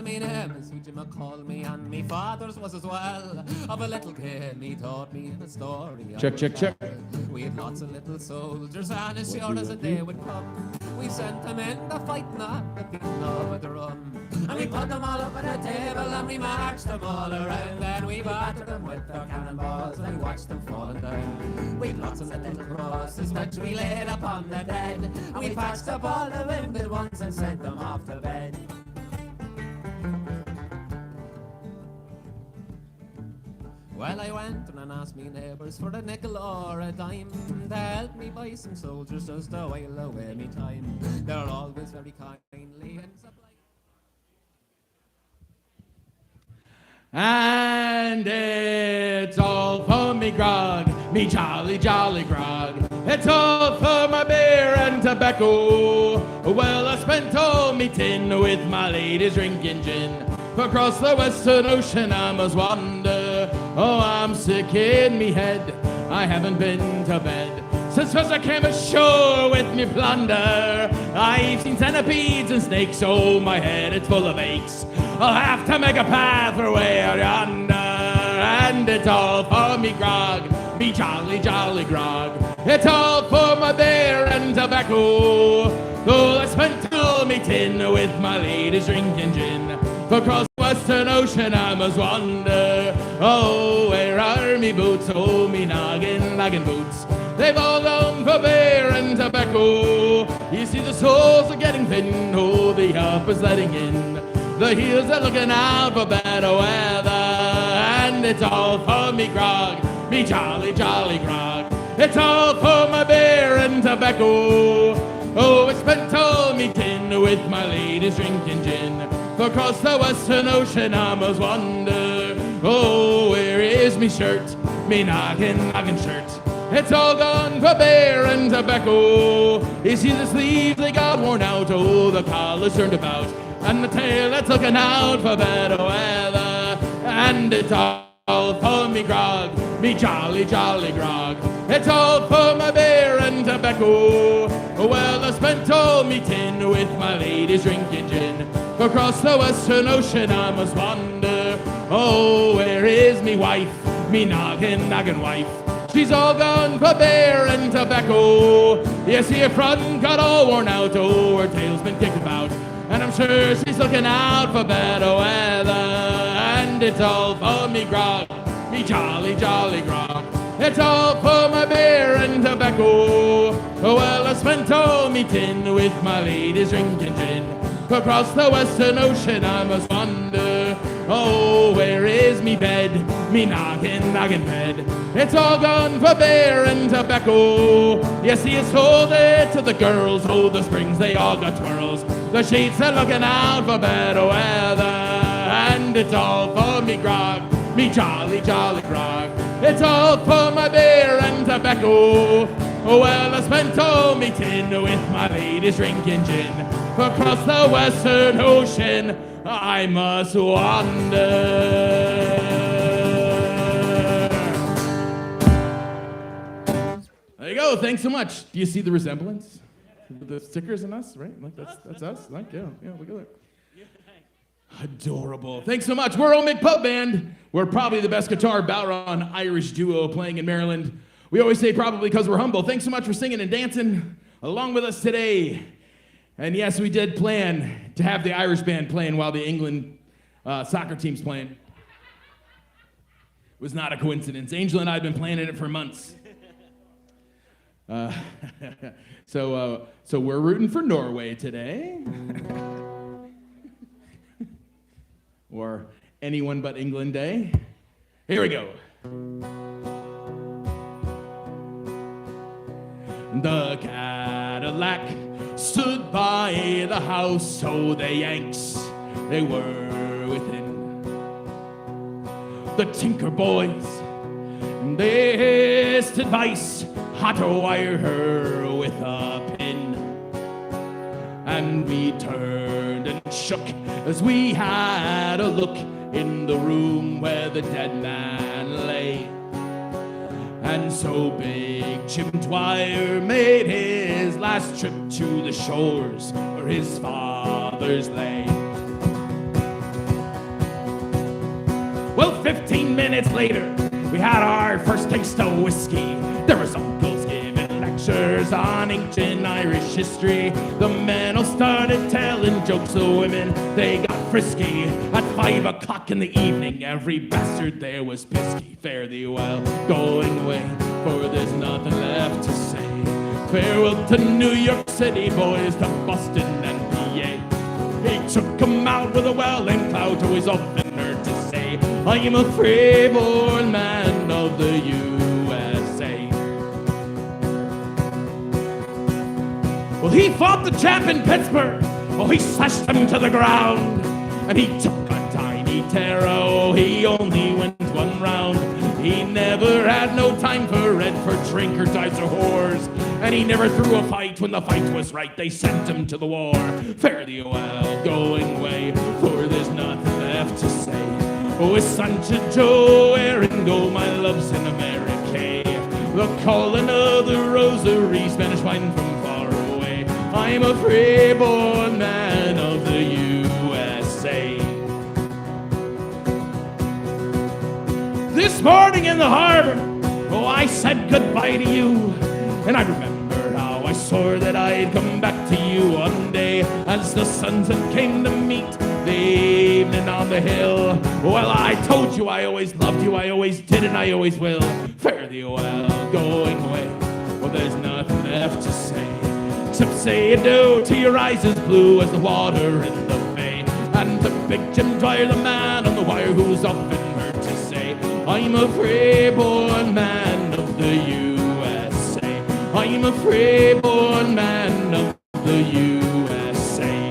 me name is who Jim call me, and me father's was as well. Of a little kid, he taught me a story. Check. We had lots of little soldiers, and as sure as the day would come, we sent them in the fighting at the beating of a drum. And we put them all up at a table, and we marched them all around. Then we battered them with our cannonballs, and we watched them falling down. We'd lots of little crosses which we laid upon the dead, and we patched up all the wounded ones and sent them off to bed. Well, I went and asked me neighbours for a nickel or a dime to help me buy some soldiers just to while away me time. They're always very kindly and supply. And it's all for me grog, me jolly, jolly grog. It's all for my beer and tobacco. Well, I spent all me tin with my ladies drinking gin. Across the western ocean I must wander. Oh, I'm sick in me head, I haven't been to bed since first I came ashore with me plunder. I've seen centipedes and snakes, oh my head it's full of aches. I'll have to make a path for where yonder. And it's all for me grog, me jolly, jolly grog. It's all for my beer and tobacco. Though I spent all me tin with my ladies drinking gin. Across the western ocean I must wander. Oh, where are me boots? Oh, me noggin boots. They've all gone for beer and tobacco. You see the soles are getting thin. Oh, the uppers letting in. The heels are looking out for better weather. And it's all for me grog, me jolly, jolly grog. It's all for my beer and tobacco. Oh, I spent all me tin with my ladies drinking gin. Across the western ocean I must wander. Oh, where is me shirt, me noggin shirt? It's all gone for beer and tobacco. You see the sleeves, they got worn out. Oh, the collar's turned about, and the tail that's looking out for better weather. And it's all for me grog, me jolly, jolly grog. It's all for my beer and tobacco. Well, I spent all me tin with my ladies drinking gin. Across the western ocean I must wander. Oh, where is me wife, me noggin wife? She's all gone for beer and tobacco. You see her front got all worn out. Oh, her tail's been kicked about, and I'm sure she's looking out for better weather. And it's all for me grog, me jolly, jolly grog. It's all for my beer and tobacco. Well, I spent all me tin with my ladies drinking gin. Across the western ocean I must wander. Oh, where is me bed, me noggin bed? It's all gone for beer and tobacco. You see, you sold it to the girls. Oh, the springs, they all got twirls. The sheets are looking out for better weather. And it's all for me grog, me jolly, jolly grog. It's all for my beer and tobacco. Oh, well, I spent all me tin with my ladies drinking gin. Across the western ocean I must wander. There you go. Thanks so much. Do you see the resemblance? The stickers and us, right? Like that's us. Like, yeah, look at it. Adorable. Thanks so much. We're O'McPub Band. We're probably the best guitar Bowron Irish duo playing in Maryland. We always say probably because we're humble. Thanks so much for singing and dancing along with us today. And yes, we did plan to have the Irish band playing while the England soccer team's playing. It was not a coincidence. Angel and I have been planning it for months. So we're rooting for Norway today. Or anyone but England Day. Here we go. The Cadillac stood by the house, so the Yanks, they were within. The Tinker Boys, they hissed advice, how to wire her with a pin. And we turned and shook as we had a look in the room where the dead man lay. And so big Jim Dwyer made his last trip to the shores where his fathers lay. Well, 15 minutes later, we had our first taste of whiskey. There was uncles giving lectures on ancient Irish history. The men all started telling jokes, the women, they got frisky. At 5 o'clock in the evening, every bastard there was pisky. Fare thee well, going away, for there's nothing left to say. Farewell to New York City, boys, to Boston and PA. He took 'em out with a well-named cloud to his often heard to say, I'm a free-born man of the USA. Well, he fought the champ in Pittsburgh. Oh, he slashed him to the ground. And he took a tiny terror. Oh, he only went one round. He never had no time for red, for drink or dice or whores. And he never threw a fight when the fight was right. They sent him to the war. Fare thee well, going away, for there's nothing left to say. Oh, it's Sancho Joe, Eringo, my love's in America. The calling of the rosary, Spanish wine from far away. I'm a free-born man of the USA. This morning in the harbor, oh, I said goodbye to you. And I remember how I swore that I'd come back to you one day, as the sunset came to meet the evening on the hill. Well, I told you I always loved you, I always did, and I always will. Fare thee well, going away, well, there's nothing left to say. Except say adieu to your eyes as blue as the water in the bay. And to big Jim Dwyer, the man on the wire, who's often heard to say, I'm a free-born man of the USA. I'm a free-born man of the USA.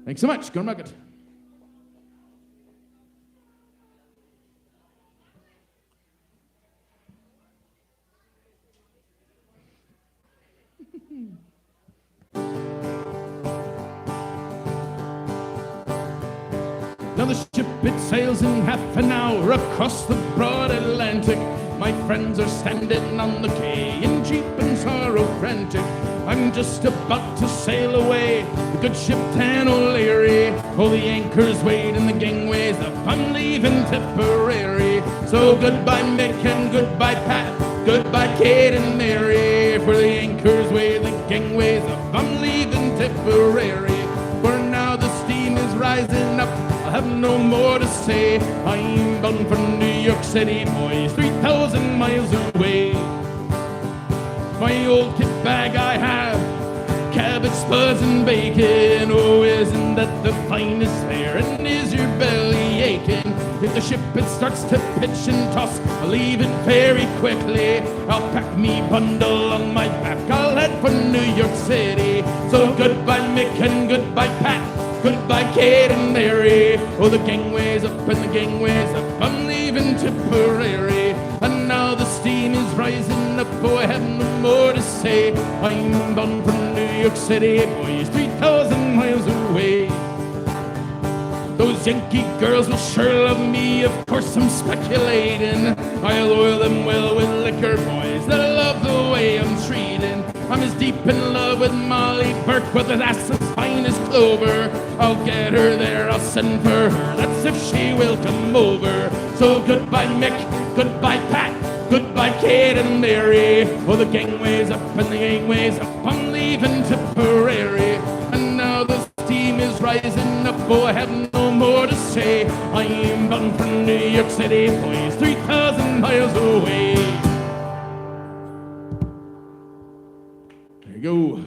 Thanks so much. Go to market. Now the ship, it sails in half an hour across the broad Atlantic. My friends are standing on the quay in deep and sorrow frantic. I'm just about to sail away, the good ship Tan O'Leary. Oh, the anchors weighed and the gangways up, I'm leaving Tipperary. So goodbye Mick and goodbye Pat, goodbye Kate and Mary. For the anchors weigh, the gangways up, I'm leaving Tipperary. For now the steam is rising up, I have no more to say. I'm bound for New York City, boys, 3,000 miles away. My old kit bag I have, cabbage, spuds, and bacon. Oh, isn't that the finest fare? And is your belly aching? If the ship it starts to pitch and toss, I'll leave it very quickly. I'll pack me bundle on my back, I'll head for New York City. So goodbye Mick and goodbye Pat, goodbye Kate and Mary. Oh, the gangway's up and the gangway's up, I'm leaving Tipperary. And now the steam is rising up, oh, I have no more to say. I'm bound for New York City, boys, 3,000 miles away. Those Yankee girls will sure love me, of course I'm speculating. I'll oil them well with liquor, boys, they'll love the way I'm treating. I'm as deep in love with Molly Burke, with an ass as fine as Clover. I'll get her there, I'll send for her, that's if she will come over. So goodbye Mick, goodbye Pat, goodbye Kate and Mary. Oh, the gangway's up and the gangway's up, I'm leaving Tipperary. And now the steam is rising up, oh, I have no more to say. I'm bound for New York City, boys, 3,000 miles away. There you go.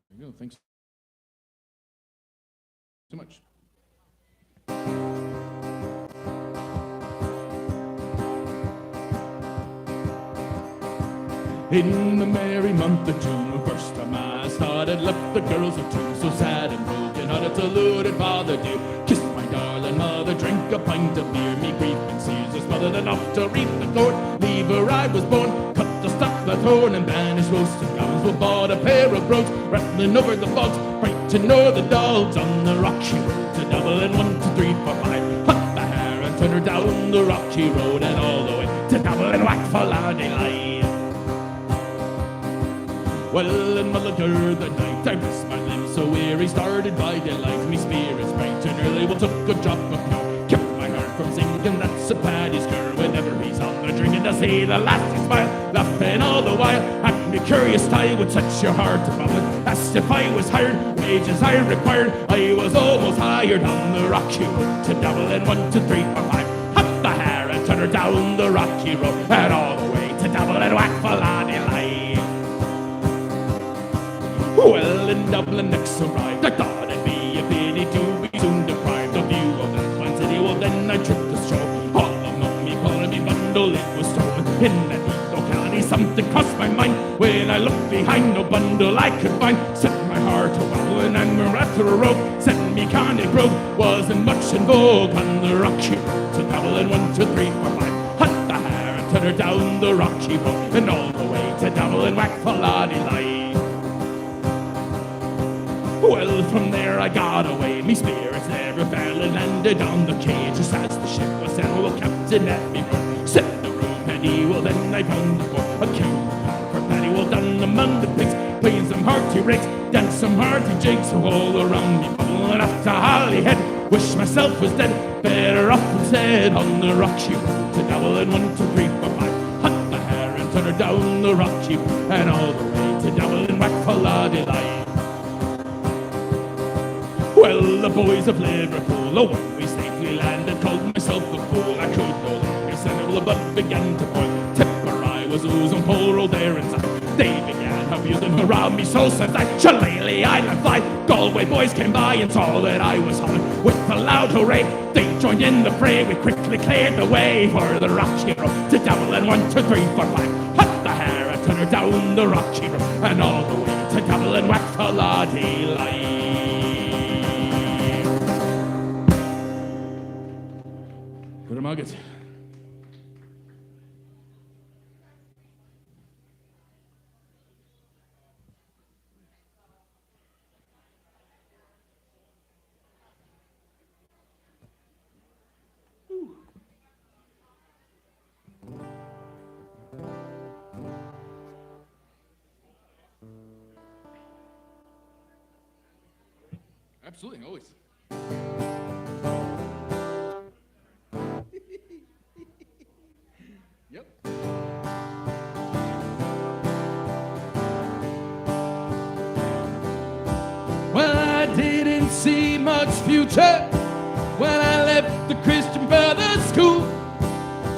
There you go. Thanks so much. In the merry month of June, the first time I started, left the girls of two, so sad and broken hearted, saluted father dear, kissed my darling mother, drank a pint of beer, me grief and sears was smothered enough to reap the gourd, leave her I was born, cut to stop the thorn and banish most of goblins. We bought a pair of brogues, rattling over the bogs, frightened o'er the dogs on the rocky road to Dublin. 1, 2, 3, 4, 5. Hunt the hare and turn her down the rocky road and all the way to Dublin. Whack for Laddie Lie. Well, and Mulligan the night, I missed my limbs so weary, started by daylight. Me spirits bright and early, well, took a drop of milk, kept my heart from sinking. That's a Paddy's cure whenever he's on the drinking. To see the lassie smile, laughing all the while at me curious style with such a heart to bubble. Asked if I was hired, wages I required. I was almost hired on the rocky road to Dublin. 1, 2, 3, 4, 5. Hunt the hare and turn her down the rocky road and all the way to Dublin. Whack for Laddie Lie. Well, in Dublin next arrived, I thought it'd be a pity to be soon deprived of view of that fine city. Well, then I tripped the stroll, all among me calling me bundle, it was stolen. In that neat locality, something crossed my mind. When I looked behind, no bundle I could find. Set my heart to wowing and we're after a rope. Set me conic rope, wasn't much in vogue on the rocky road to Dublin. 1, 2, 3, 4, 5. Hunt the hare and turn her down the rocky road and all the way to Dublin. Whack for Laddie Lie. Well, from there I got away, me spirits never fell and landed on the cage. Just as the ship was sailed, well, Captain let me run. Set the room, Paddy, well, then I found the boy. A cute for Paddy, well done among the pigs. Playing some hearty rigs, dance some hearty jigs. All around me, bubbling up to Holyhead. Wish myself was dead, better off instead on the rocky road to Dublin. 1, 2, 3, 4, 5. Hunt the hare and turn her down the rocky road and all the way to Dublin. Whack for Laddie Lie. Well, the boys of Liverpool, oh, when we safely landed, called myself a fool. I could no longer stand it, well, the blood began to boil. Tipper I was oozing, poor old there inside. They began abusing around me, so said I, Shillelagh, Island fly. Galway boys came by and saw that I was hauling. With a loud hooray, they joined in the fray. We quickly cleared the way for the rocky road to Dublin. 1, 2, 3, 4, 5. Hunt the hare and turn her down the rocky road and all the way to Dublin. Whack for Laddie Lie. Good muggets. Absolutely, always. Yep. Well, I didn't see much future when I left the Christian Brothers School.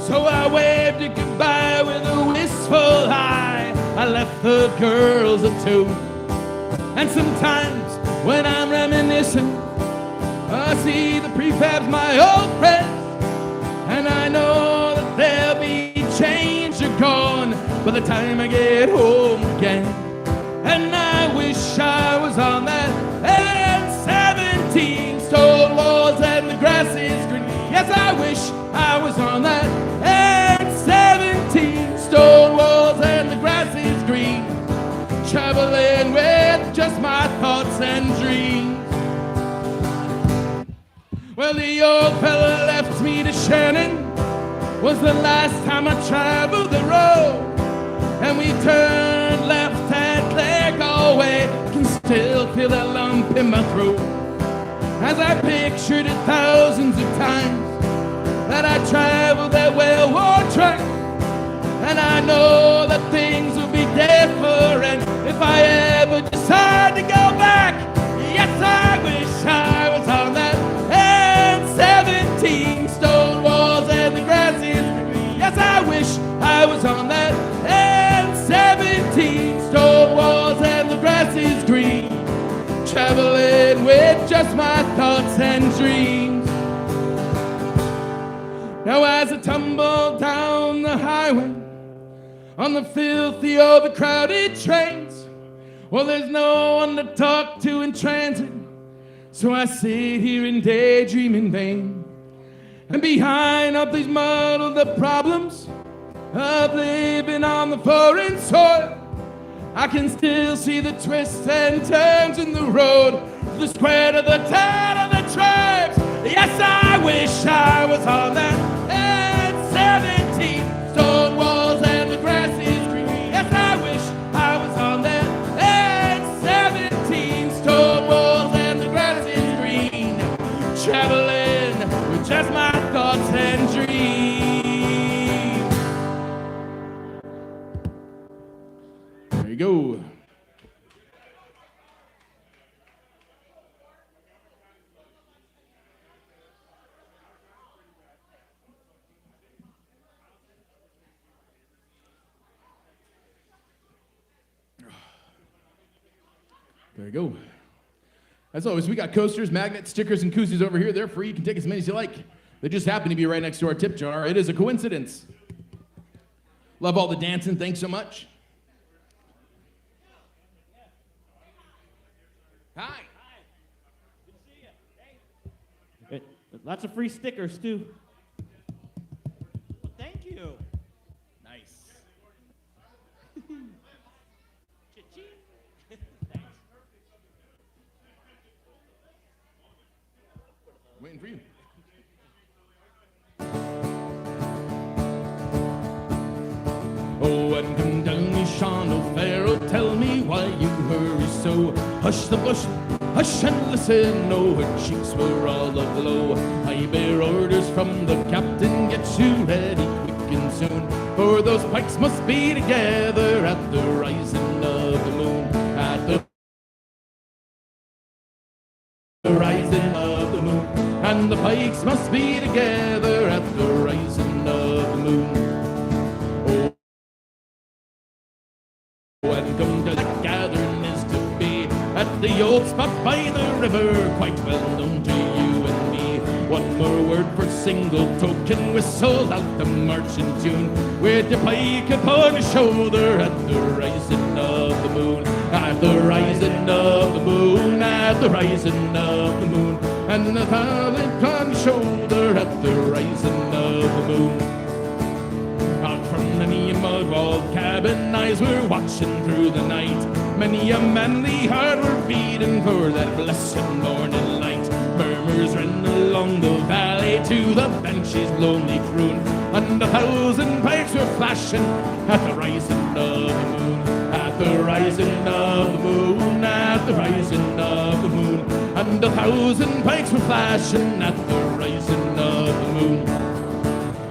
So I waved it goodbye with a wistful eye. I left the girls at 2. And sometimes when I'm reminiscing, I see the prefabs, my old friends, and I know that they'll be changed or gone by the time I get home again. And I wish I was on that N17, stone walls and the grass is green. Yes, I wish I was on that N17, stone walls and the grass is green. Traveling with just my thoughts and dreams. Well, the old fella left me to Shannon. Was the last time I traveled the road. And we turned left at Clare Galway. Can still feel that lump in my throat as I pictured it thousands of times that I traveled that well-worn track. And I know that things will be different if I ever decide to go back. Yes, I wish I was on that N17, stone walls and the grass is green. Yes, I wish I was on that N17, stone walls and the grass is green. Traveling with just my thoughts and dreams. Now as I tumble down the highway on the filthy, overcrowded trains, well, there's no one to talk to in transit, so I sit here and daydream in vain. And behind all these muddled up problems, of living on the foreign soil. I can still see the twists and turns in the road, the square to the town of the tribes. Yes, I wish I was on that at 17. Stone walls and the grass is green. Yes, I wish I was on that at 17. Stone walls and the grass is green. Traveling with just my thoughts and dreams. There you go. There you go. As always, we got coasters, magnets, stickers, and koozies over here. They're free. You can take as many as you like. They just happen to be right next to our tip jar. It is a coincidence. Love all the dancing. Thanks so much. Hi. Good to see you. Hey. Lots of free stickers, too. Well, thank you. Nice. Cha-ching. Thanks. Waiting for you. Oh, and come down me, Sean O'Farrell, tell me why you hurry so. Hush the bush, hush and listen, oh, her cheeks were all aglow. I bear orders from the captain, get you ready quick and soon, for those pikes must be together at the rising of the moon. At the rising of the moon, and the pikes must be together at the rising of the moon. And come to the gathering is to be at the old spot by the river, quite well known to you and me. One more word for single token, whistle out the marching tune, with your pike upon your shoulder at the rising of the moon. At the rising of the moon, at the rising of the moon, and the pike on your shoulder at the rising of the moon. Out from many a mud-walled cabin, eyes were watching through the night. Many a manly heart were beating for that blessed morning light. Murmurs ran along the valley to the banshee's lonely croon, and 1,000 pipes were flashing at the rising of the moon. At the rising of the moon, at the rising of the moon, and 1,000 pipes were flashing at the rising of the moon.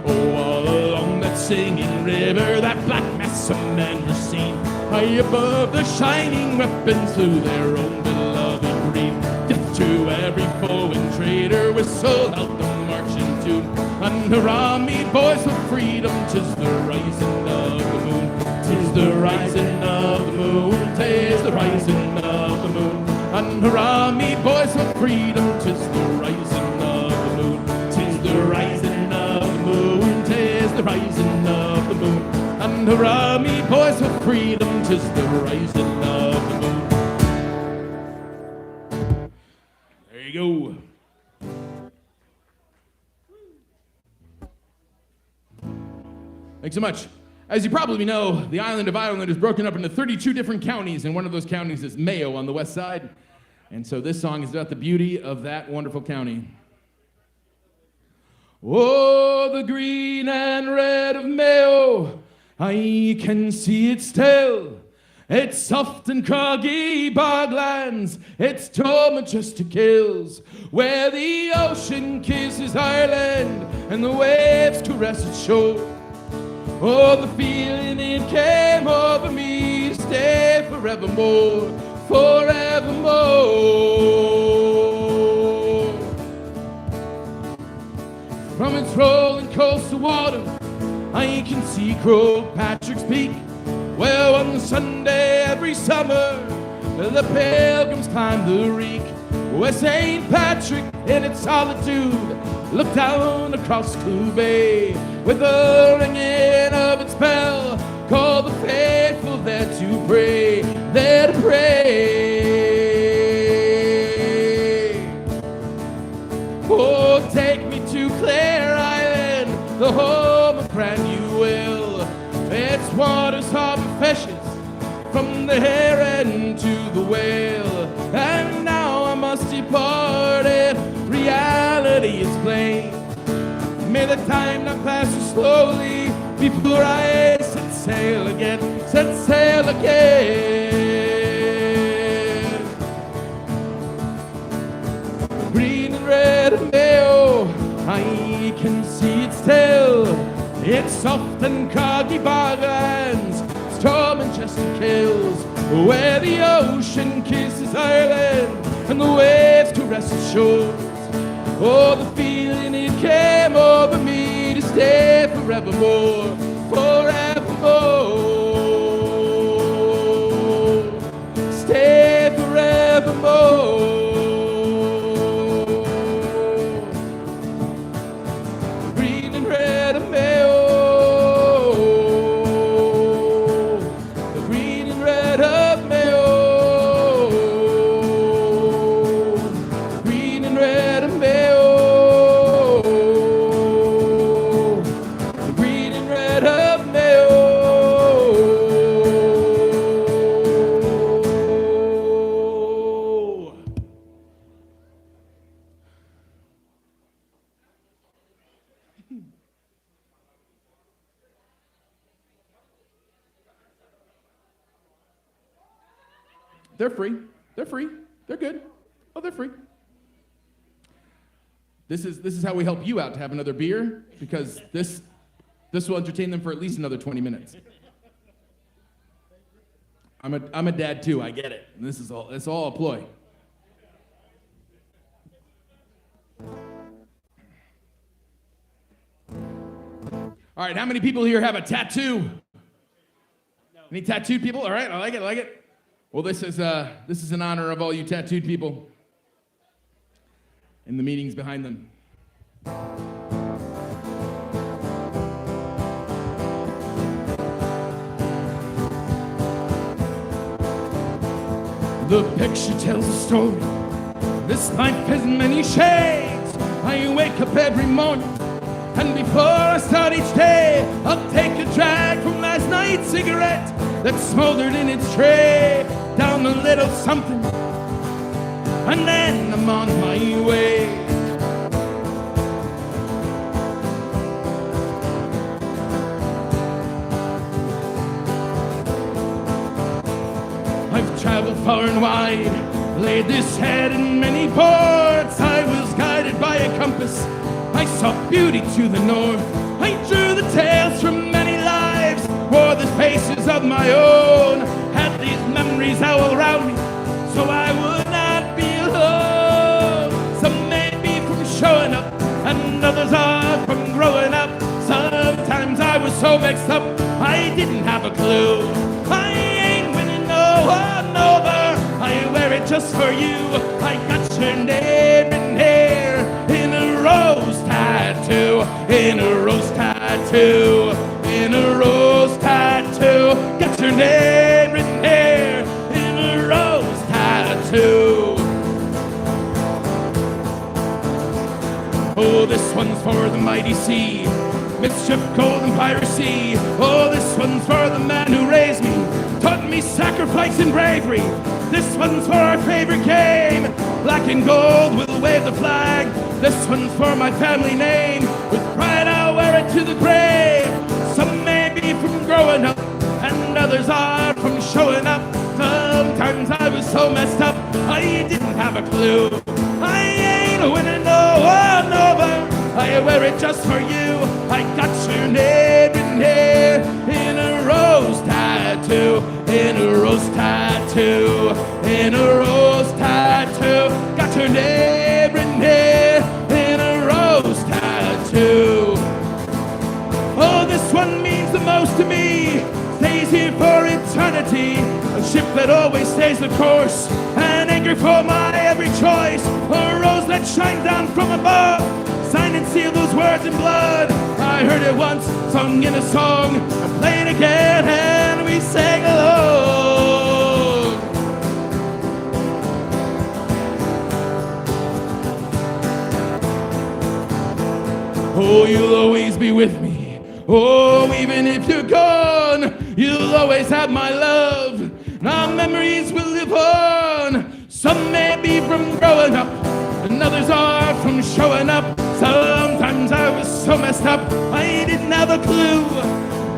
Oh, all along that singing river, that black mass of men were seen. High above the shining weapons flew their own beloved green. Death to every foe and traitor, whistled out the marching tune. And hurrah me, boys, for freedom, 'tis the rising of the moon. 'Tis the rising of the moon, 'tis the rising of the moon. And hurrah me, boys, for freedom, 'tis the rising of the moon. 'Tis the rising of the moon, 'tis the rising of the moon. And hurrah me, boys, for freedom, 'tis the rising of the moon. There you go. Thanks so much. As you probably know, the island of Ireland is broken up into 32 different counties, and one of those counties is Mayo on the west side. And so this song is about the beauty of that wonderful county. Oh, the green and red of Mayo, I can see it still. It's soft and craggy boglands, it's tall majestic hills, where the ocean kisses Ireland and the waves caress its shore. Oh, the feeling it came over me to stay forevermore, forevermore. From its rolling coastal water, I can see Croagh Patrick's Peak, where one Sunday every summer the pilgrims climb the reek, where St. Patrick in its solitude looked down across Clew Bay, with the ringing of its bell called the faithful there to pray, there to pray. Oh, take me to Clare Island, the home of Cranuel, from the heron to the whale, and now I must depart it. Reality is plain. May the time not pass so slowly before I set sail again, set sail again. Green and red and mayo, I can see its tail. It's soft and coggy boglands, storm and Chesterfields, where the ocean kisses Ireland and the waves caress its shores. Oh, the feeling it came over me to stay forevermore, forevermore, stay forevermore. Green and red and mayo, the green and red of mayo, green and red of mayo, the green and red of mayo. They're free. They're free. They're good. Oh, they're free. This is how we help you out to have another beer, because this will entertain them for at least another 20 minutes. I'm a dad too. I get it. And it's all a ploy. All right, how many people here have a tattoo? No. Any tattooed people? All right, I like it. Well, this is in honor of all you tattooed people and the meanings behind them. The picture tells a story. This life has many shades. I wake up every morning, and before I start each day, I'll take a drag from last night's cigarette that smoldered in its tray, down a little something, and then I'm on my way. I've traveled far and wide, laid this head in many ports. I was guided by a compass, I saw beauty to the north. I drew the tales from many lives, wore the faces of my own, had these memories all around me, so I would not be alone. Some may be from showing up, and others are from growing up. Sometimes I was so mixed up, I didn't have a clue. I ain't winning no one over, I wear it just for you. I got your name written here in a rose tattoo, in a rose tattoo, in a rose tattoo. Got your name written here in a rose tattoo. Oh, this one's for the mighty sea, mischief, gold, and piracy. Oh, this one's for the man who raised me, taught me sacrifice and bravery. This one's for our favorite game, black and gold, we'll wave the flag. This one's for my family name, with pride I'll wear it to the grave. Some may be from growing up, and others are from showing up. Sometimes I was so messed up, I didn't have a clue. I ain't winning no one over, I wear it just for you. I got your name written here in a rose tattoo, in a rose tattoo, in a rose tattoo. Got your name written here in a rose tattoo. Oh, this one means the most to me, stays here for eternity. A ship that always stays the course, an anchor for my every choice. A rose that shines down from above, sign and seal those words in blood. I heard it once, sung in a song, I play it again, and we sang along. Oh, you'll always be with me. Oh, even if you're gone, you'll always have my love. Our memories will live on. Some may be from growing up, and others are from showing up. Sometimes I was so messed up, I didn't have a clue.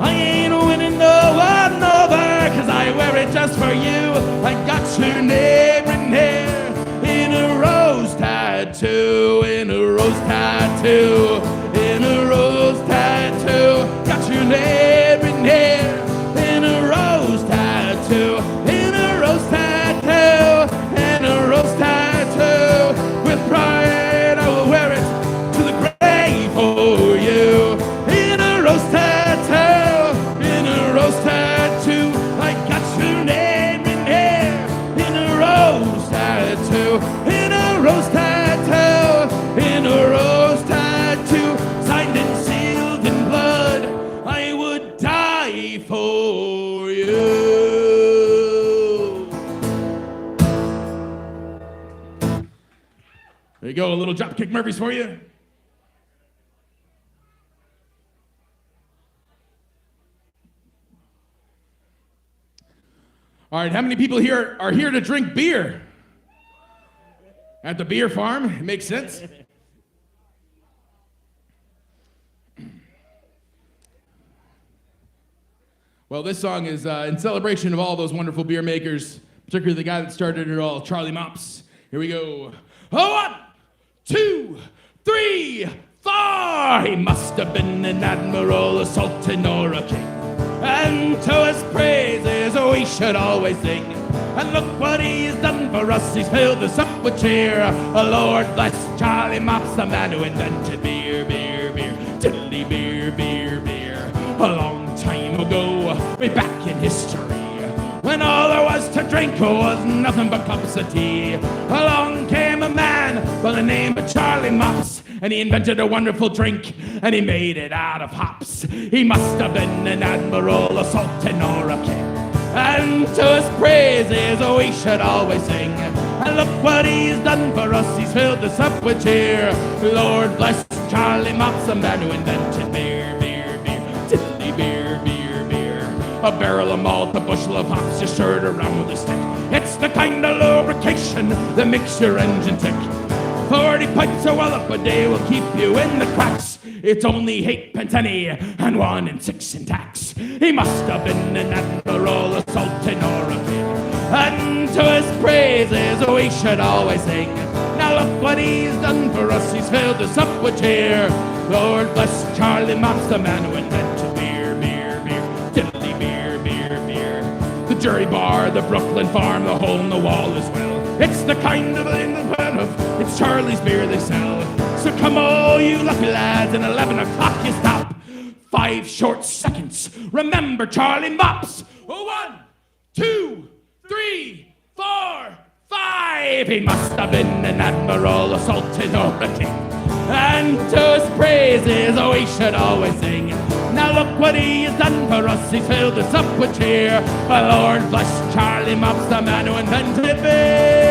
I ain't winning no one over, 'cause I wear it just for you. I got your name written here in a rose tattoo, in a rose tattoo, in a rose tattoo. Got your name written here in a rose tattoo, in a rose tattoo, in a rose tattoo. With pride I will wear it to the grave for you. In a rose tattoo, in a rose tattoo. I got your name in here in a rose tattoo, in a rose tattoo, in a rose tattoo. Signed and sealed in blood, I would die for you. There you go, a little Dropkick Murphys for you. All right, how many people here are here to drink beer? At the beer farm? It makes sense. Well, this song is in celebration of all those wonderful beer makers, particularly the guy that started it all, Charlie Mops. Here we go. 1, 2, 3, 4. He must have been an admiral, a sultan, or a king. And to his praises we should always sing. And look what he's done for us, he's filled us up with cheer. Oh, Lord bless Charlie Mops, the man who invented beer, beer, beer. Diddly beer, beer, beer. A long time ago, way back in history, when all there was to drink was nothing but cups of tea, along came a man by the name of Charlie Mops, and he invented a wonderful drink, and he made it out of hops. He must have been an admiral, a sultan, or a king. And to his praises we should always sing. And look what he's done for us, he's filled us up with cheer. Lord bless Charlie Mops, the man who invented beer, beer, beer. Diddly beer, beer, beer. A barrel of malt, a bushel of hops, just stirred around with a stick. It's the kind of lubrication that makes your engine tick. 40 pints of wallop a day will keep you in the cracks. It's only 8 pence any and 1 and 6 in tax. He must have been an admiral, a sultan, or a king. And to his praises we should always sing. Now look what he's done for us, he's filled us up with cheer. Lord bless Charlie Mops, the man who invented beer, beer, beer. Diddly beer, beer, beer. The jury bar, the Brooklyn farm, the hole in the wall as well. It's the kind of thing it's Charlie's beer they sell. So come all you lucky lads, and 11 o'clock you stop. 5 short seconds, remember Charlie Mops. 1, 2, 3, 4, 5. He must have been an admiral, a sultan, or a king. And to his praises we should always sing. Now look what he has done for us, he's filled us up with cheer. My Lord bless Charlie Mops, the man who invented beer.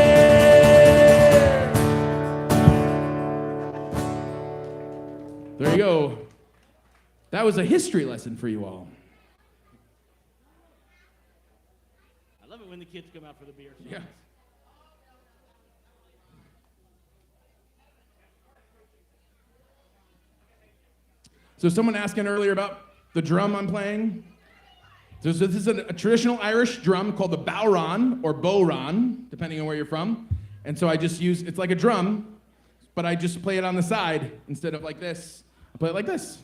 There you go. That was a history lesson for you all. I love it when the kids come out for the beer. Yeah. So someone asking earlier about the drum I'm playing. So this is a traditional Irish drum called the bowron or bowron, depending on where you're from. And so I just use, it's like a drum, but I just play it on the side instead of like this. I play it like this.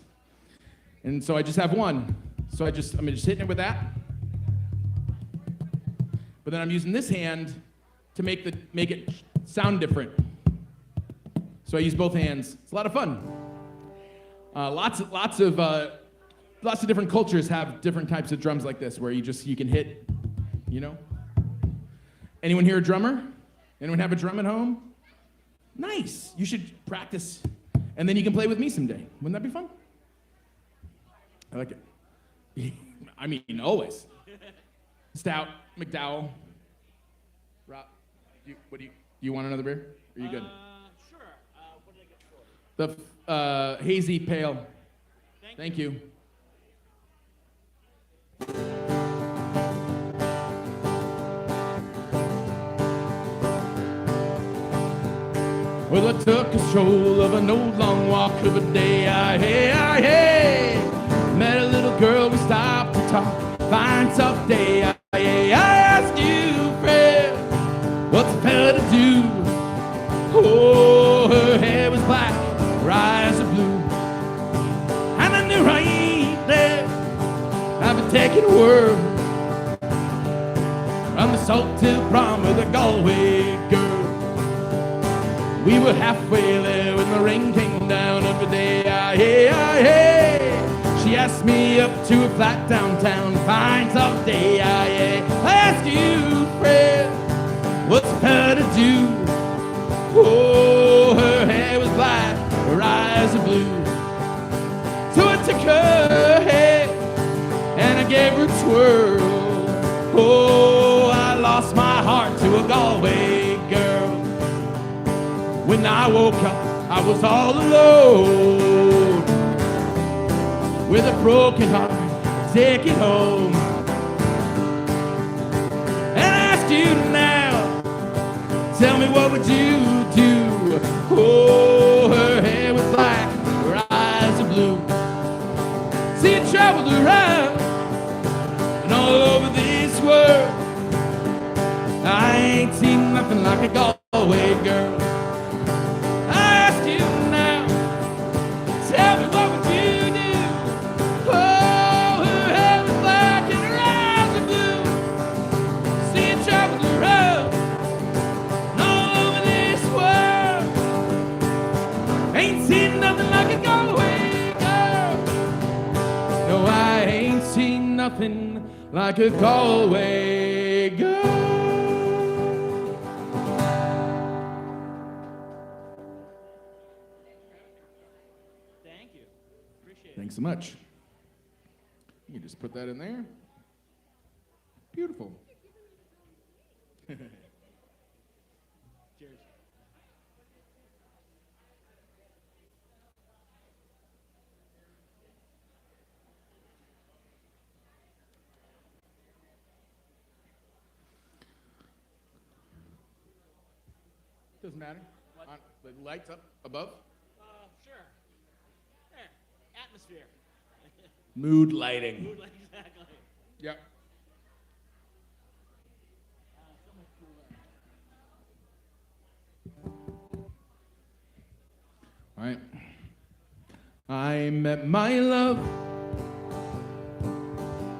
And so I just have one. So I'm just hitting it with that. But then I'm using this hand to make it sound different. So I use both hands. It's a lot of fun. Lots of different cultures have different types of drums like this, where you can hit, you know. Anyone here a drummer? Anyone have a drum at home? Nice. You should practice, and then you can play with me someday. Wouldn't that be fun? I like it. I mean, always. Stout, McDowell. Rob, you want another beer? Are you good? Sure. What did I get for? The hazy pale. Thank you. Well, I took a stroll of an old long walk of a day. Hey. Met a little girl, we stopped to talk. Fine, tough day. I asked you, friend, what's a fella to do? Oh, her hair was black, her eyes are blue. And I knew right there I've been taking a whirl from the salted prom with a Galway girl. We were halfway there when the rain came down every day. Hey. She asked me up to a flat downtown, fine tough day. I asked you, friend, what's a fella to do? Oh, her hair was black, her eyes are blue. So I took her head and I gave her a twirl. Oh, I lost my heart to a Galway girl. When I woke up, I was all alone, with a broken heart, take it home. And I ask you now, tell me what would you do? Oh, her hair was black, her eyes are blue. See, I traveled around and all over this world. I ain't seen nothing like a Galway girl. I ask you now, tell me what would you do? Oh, her hair was black and her eyes are blue. See, I traveled around all over this world. Ain't seen nothing like a Galway girl. No, I ain't seen nothing like a Galway girl. Thank you. Appreciate it. Thanks so much. You can just put that in there. Beautiful. Cheers. Doesn't matter. The lights up above. Sure. There. Atmosphere. Mood lighting. Mood light, exactly. Yep. All right. I met my love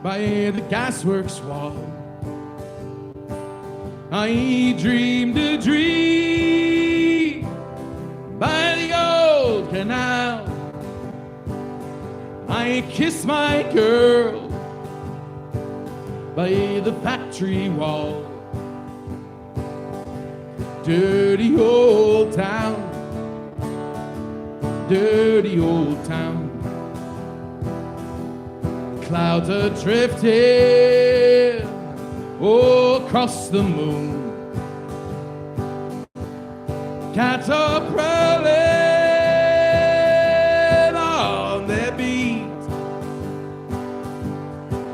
by the gasworks wall. I dreamed a dream by the old canal. I kissed my girl by the factory wall. Dirty old town, dirty old town. Clouds are drifting across the moon. Cats are prowling on their beat.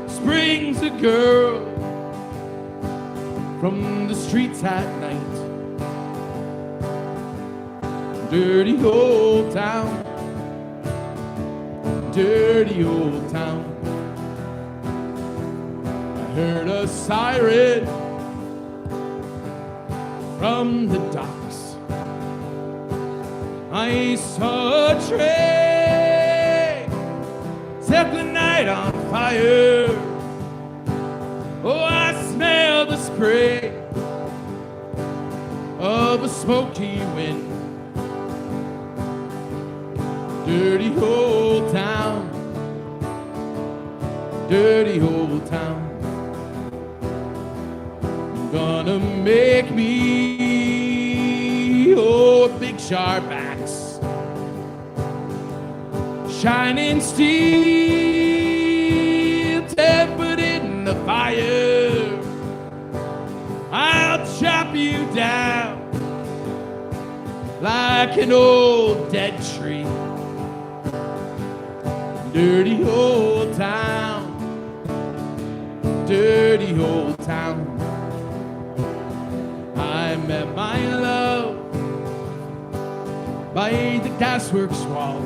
Springs a girl from the streets at night. Dirty old town, dirty old town. I heard a siren from the docks. I saw a train set the night on fire. Oh, I smelled the spray of a smoky wind. Dirty old town, dirty old town. You're gonna make me a big sharp axe, shining steel, tempered in the fire. I'll chop you down like an old dead tree. Dirty old town, dirty old town. I met my love by the gasworks wall.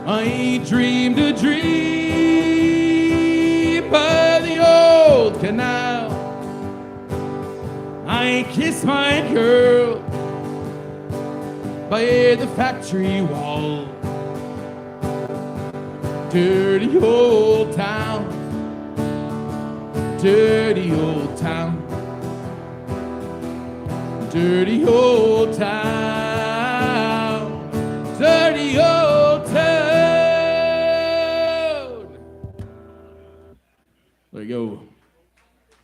I dreamed a dream by the old canal. I kissed my girl by the factory wall. Dirty old town, dirty old town, dirty old town, dirty old town. There you go.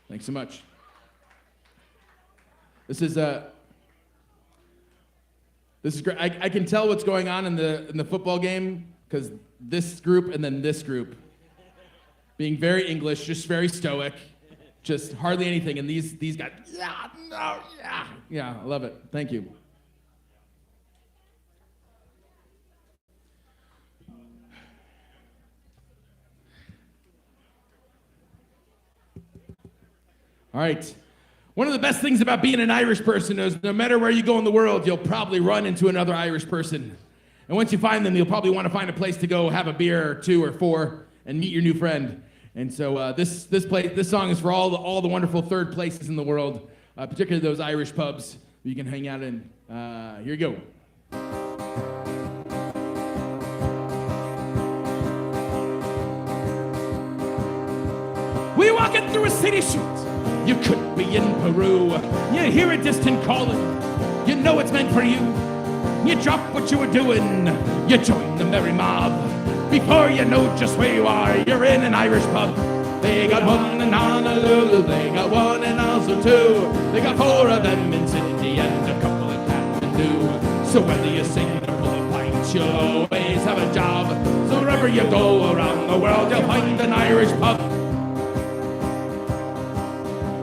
Thanks so much. This is great. I can tell what's going on in the football game because this group and then this group being very English, just very stoic, just hardly anything. And these guys, yeah, I love it. Thank you. All right. One of the best things about being an Irish person is no matter where you go in the world, you'll probably run into another Irish person. And once you find them, you'll probably want to find a place to go have a beer or two or four and meet your new friend. And so this song is for all the wonderful third places in the world, particularly those Irish pubs you can hang out in. Here you go. We walking through a city street. You could be in Peru. You hear a distant calling. You know it's meant for you. You drop what you were doing. You join the merry mob. Before you know just where you are, you're in an Irish pub. They got one in Honolulu. They got one in Oslo too. They got 4 of them in Sydney and a couple in Kathmandu. So whether you sing or pull a pint, you'll always have a job. So wherever you go around the world, you'll find an Irish pub.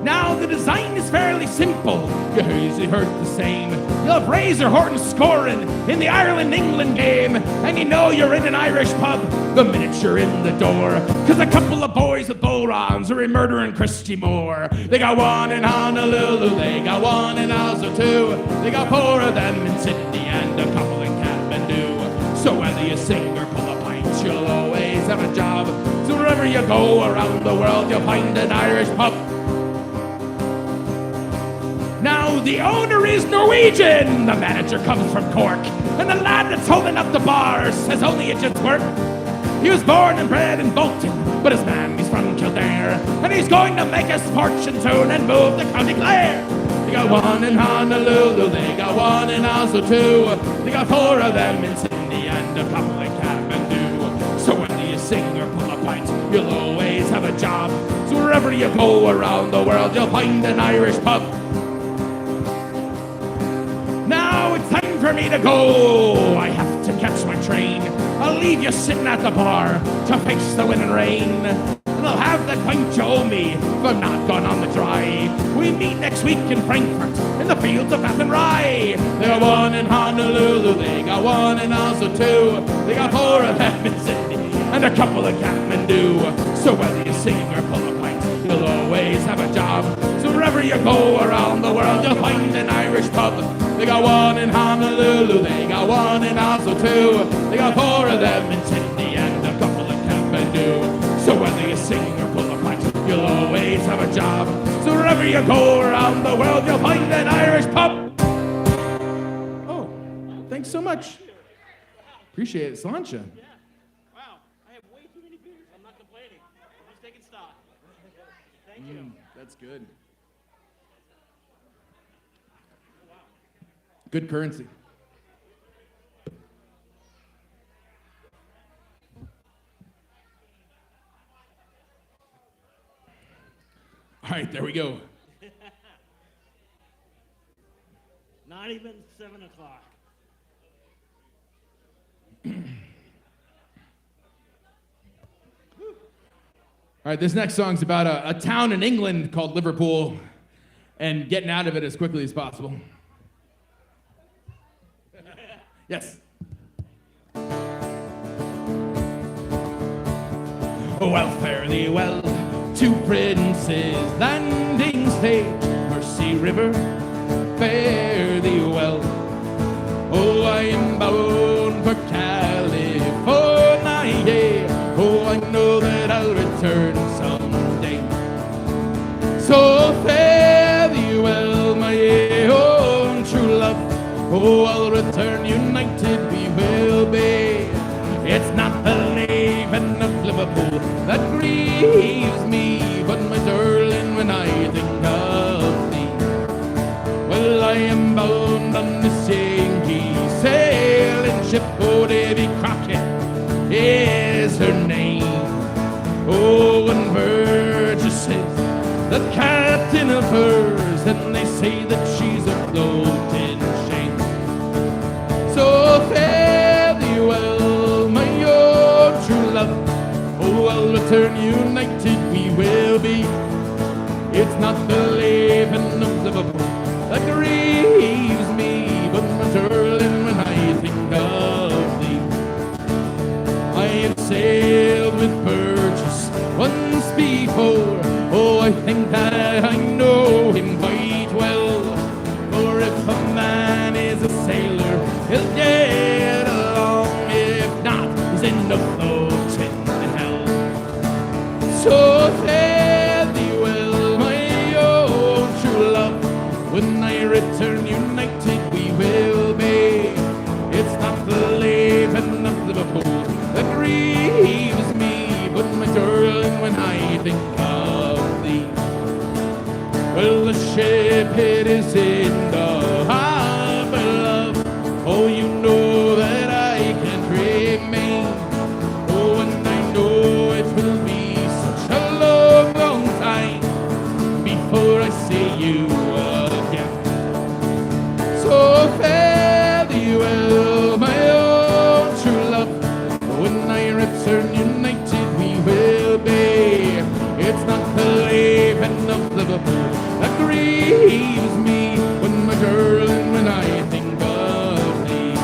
Now the design is fairly simple. You usually heard the same. You'll have Razor Horton scoring in the Ireland-England game, and you know you're in an Irish pub the minute you're in the door. Cause a couple of boys with bull-rons are murdering Christy Moore. They got one in Honolulu, they got one in Oslo too. They got 4 of them in Sydney and a couple in Kathmandu. So whether you sing or pull a pint, you'll always have a job. So wherever you go around the world, you'll find an Irish pub. Now the owner is Norwegian, the manager comes from Cork, and the lad that's holding up the bar says only it just work. He was born and bred in Bolton, but his mammy's from Kildare, and he's going to make his fortune soon and move to County Clare. They got one in Honolulu, they got one in Oslo too. They got 4 of them in Sydney and a couple in Kathmandu. So whether you sing or pull a pint, you'll always have a job. So wherever you go around the world, you'll find an Irish pub. Now it's time for me to go. I have to catch my train. I'll leave you sitting at the bar to face the wind and rain. And I'll have that pint you owe me if I'm not gone on the dry. We meet next week in Frankfurt in the fields of Athenry. They got one in Honolulu, they got one in Oslo too. They got 4 of them in Sydney and a couple in Kathmandu. So whether you sing or pull a pint, you'll always have a job. So wherever you go around the world, you'll find an Irish pub. They got one in Honolulu, they got one in Oslo too. They got 4 of them in Sydney and a couple in Kathmandu. So whether you sing or pull a pint, you'll always have a job. So wherever you go around the world, you'll find an Irish pub. Oh, thanks so much. Appreciate it, Slancha. Yeah. Wow. I have way too many beers. I'm not complaining. I'm just taking stock. Thank you. That's good. Good currency. All right, there we go. Not even 7 o'clock. All right, this next song's about a town in England called Liverpool and getting out of it as quickly as possible. Yes. Well, fare thee well to Prince's Landing Stage, Mersey River, fare thee well. for California, yeah. Oh, I know that I'll return someday. So fare thee well, my own true love. Oh, I'll return united we will be. It's not the leaving of Liverpool that grieves me, but my darling, when I think of thee. Well, I am bound on this Yankee sailing ship. Oh, Davy Crockett is her name. Oh, and Burgess says the captain of hers, and they say that she's afloat in shame. So fare thee well, my own true love. Oh, I'll return united we will be. It's not the leaving of Liverpool that grieves me, but my darling, when I think of thee. I have sailed with Burgess once before. Oh, I think that I know him quite well. For if a man is a sailor, he'll get along. If not, he's in the boat in hell. So fare thee well, my own true love. When I return united we will be. It's not the leaving of Liverpool that grieves me, but my darling, when I think of thee. Well, the ship it is in the harbor, love. Oh, you know that I can't remain. Oh, and I know it will be such a long, long time before I see you again. So fare thee well, my own true love. When I return united we will be. It's not the leaving of Liverpool that grieves me, when my darling, when I think of thee.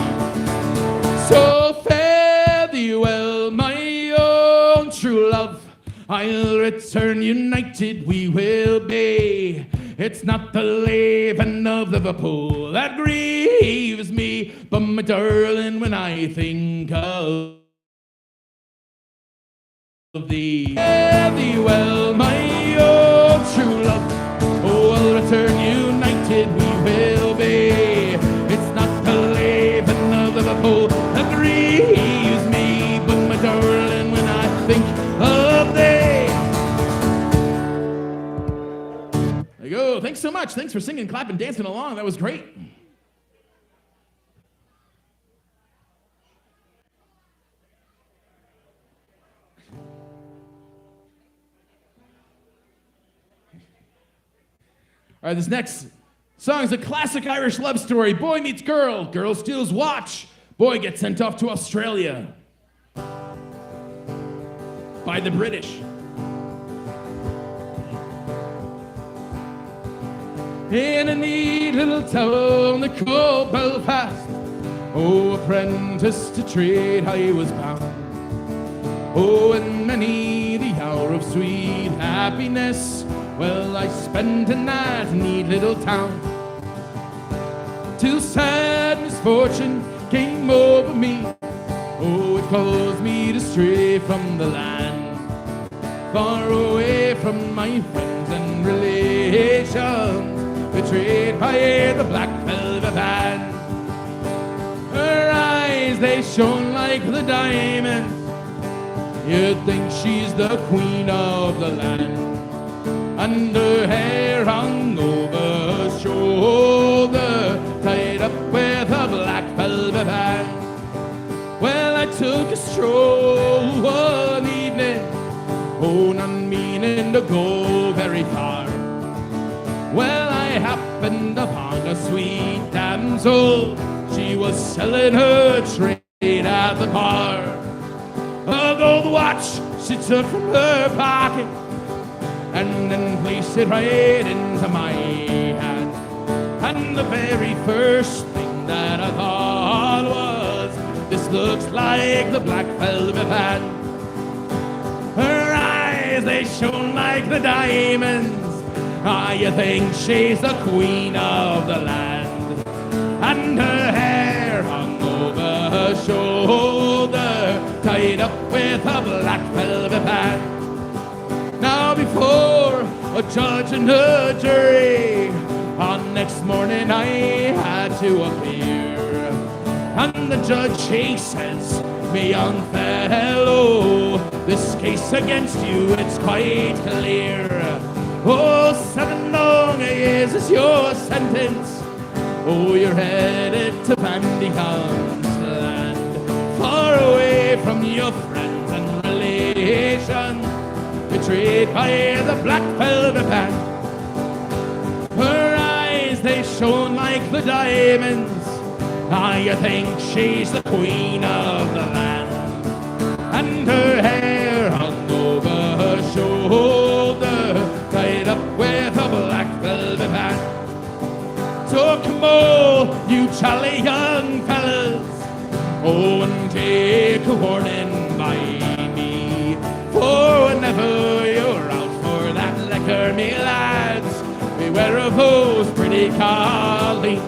So fare thee well, my own true love. I'll return united we will be. It's not the leaving of Liverpool that grieves me, but my darling, when I think of thee. Fare thee well, my own true love. Oh, I'll return united we will be. It's not the leaving of Liverpool that grieves me, but my darling, when I think of thee. There you go. Thanks so much. Thanks for singing, clapping, dancing along. That was great. All right, this next song is a classic Irish love story. Boy meets girl, girl steals watch, boy gets sent off to Australia by the British. In a neat little town they call Belfast, oh, apprentice to trade I was bound. Oh, and many the hour of sweet happiness, well, I spent in that neat little town, till sad misfortune came over me. Oh, it caused me to stray from the land, far away from my friends and relations, betrayed by the black velvet band. Her eyes, they shone like the diamonds, you'd think she's the queen of the land. And her hair hung over her shoulder, tied up with a black velvet band. Well, I took a stroll one evening, oh, not meaning to go very far. Well, I happened upon a sweet damsel, she was selling her trade at the bar. A gold watch she took from her pocket, and then placed it right into my hand. And the very first thing that I thought was, this looks like the black velvet band. Her eyes, they shone like the diamonds, ah, you think she's the queen of the land. And her hair hung over her shoulder, with a black velvet pad. Now before a judge and a jury, on next morning I had to appear. And the judge, he says, "Me young fellow, this case against you, it's quite clear. Oh, 7 long years is your sentence. Oh, you're headed to Bandy Hound's land, far away from your friends and relations, betrayed by the black velvet band." Her eyes, they shone like the diamonds. I think she's the queen of the land. And her hair hung over her shoulder, tied up with a black velvet band. So come on, you jolly young fellas, oh, and take a warning by me. For whenever you're out for that liquor, me lads, beware of those pretty collies.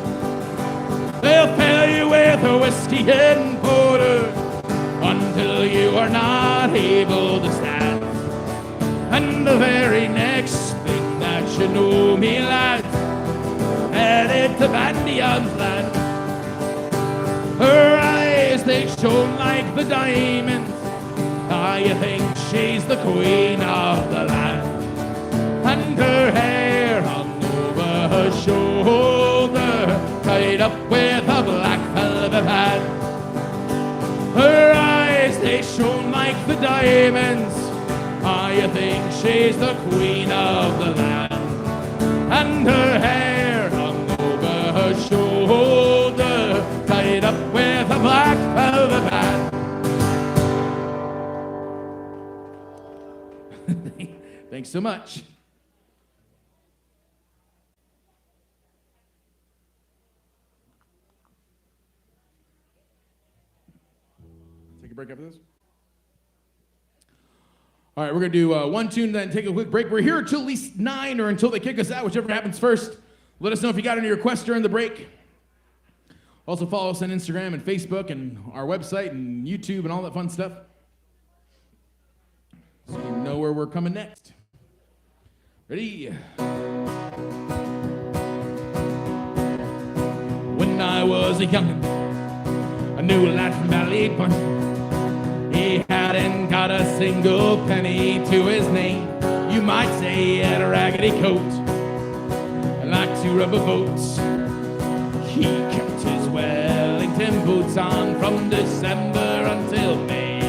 They'll fill you with a whiskey and porter until you are not able to stand. And the very next thing that you know, me lads, headed to Bandy Hound's land. Her eyes, they shone like the diamonds. I think she's the queen of the land. And her hair hung over her shoulder, tied up with a black velvet pad. Her eyes, they shone like the diamonds. I think she's the queen of the land. And her hair hung over her shoulder, tied up with a black velvet pad. Thanks so much. Take a break after this. All right, we're going to do one tune, then take a quick break. We're here until at least 9 or until they kick us out, whichever happens first. Let us know if you got any requests during the break. Also follow us on Instagram and Facebook and our website and YouTube and all that fun stuff, so you know where we're coming next. Ready? When I was a young'un, I knew a lad from Ballypun. He hadn't got a single penny to his name. You might say he had a raggedy coat and like 2 rubber boats. He kept his Wellington boots on from December until May.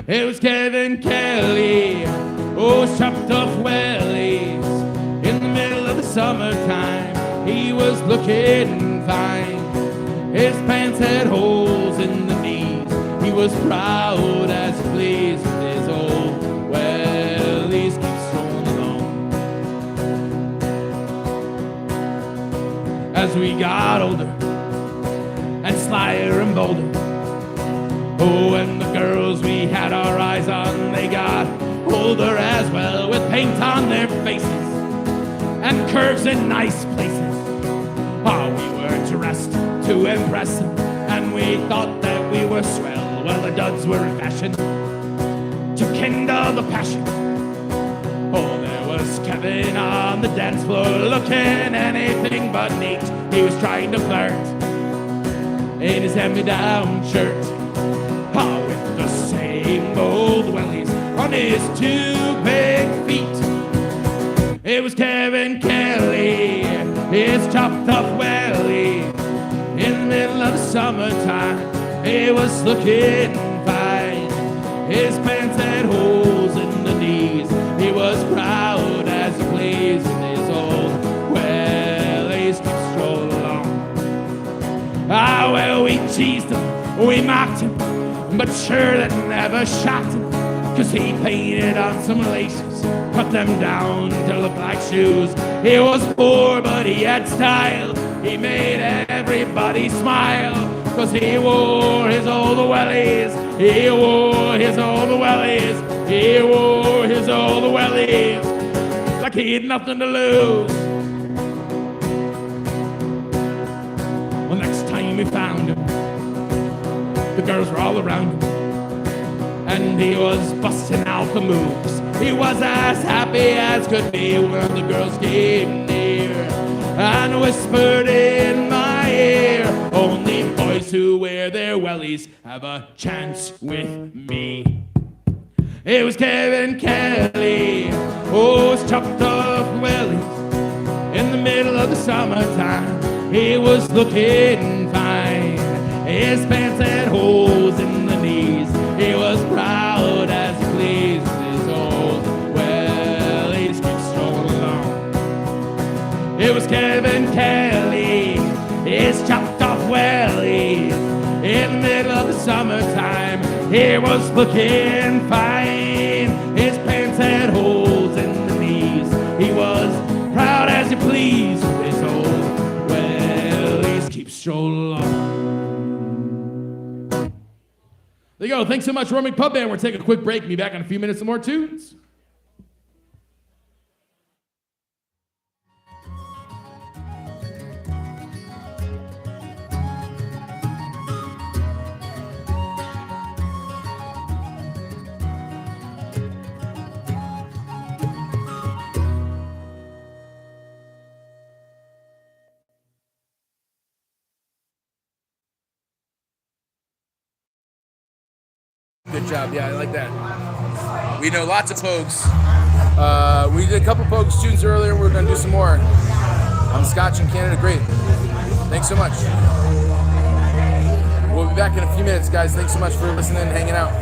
It was Kevin Kelly, oh, chopped off wellies. In the middle of the summertime, he was looking fine. His pants had holes in the knees. He was proud as he pleased with his old wellies keep strolling along. As we got older and slyer and bolder, oh, and the girls we had our eyes on, they got older as well, with paint on their faces and curves in nice places. Oh, we were dressed to impress them, and we thought that we were swell. Well, the duds were in fashion to kindle the passion. Oh, there was Kevin on the dance floor, looking anything but neat. He was trying to flirt in his hand-me-down shirt. Oh, with the same old wellies on his 2 big feet. It was Kevin Kelly, his chopped up welly. In the middle of the summertime, he was looking fine. His pants had holes in the knees. He was proud as he pleased in his old wellies keep strolling along. Ah, well, we teased him, we mocked him, but sure that never shocked him, 'cause he painted on some laces, cut them down to look like shoes. He was poor, but he had style. He made everybody smile, 'cause he wore his old wellies. He wore his old wellies. He wore his old wellies like he had nothing to lose. Well, next time we found him, the girls were all around him, and he was busting out the moves. He was as happy as could be when the girls came near and whispered in my ear, only boys who wear their wellies have a chance with me. It was Kevin Kelly, oh, his chopped off wellies in the middle of the summertime. He was looking fine. His pants had holes in the knees. He was proud as he pleased. His old wellies keep strolling along. It was Kevin Kelly, his chopped off wellies in the middle of the summertime. He was looking fine. His pants had holes in the knees. He was proud as he pleased. His old wellies keep strolling along. There you go. Thanks so much, O'McPub Band. We're taking a quick break. Be back in a few minutes with more tunes. Good job, yeah, I like that. We know lots of Pogues. We did a couple Pogues tunes earlier, we're gonna do some more. Scotch in Canada, great. Thanks so much. We'll be back in a few minutes, guys. Thanks so much for listening and hanging out.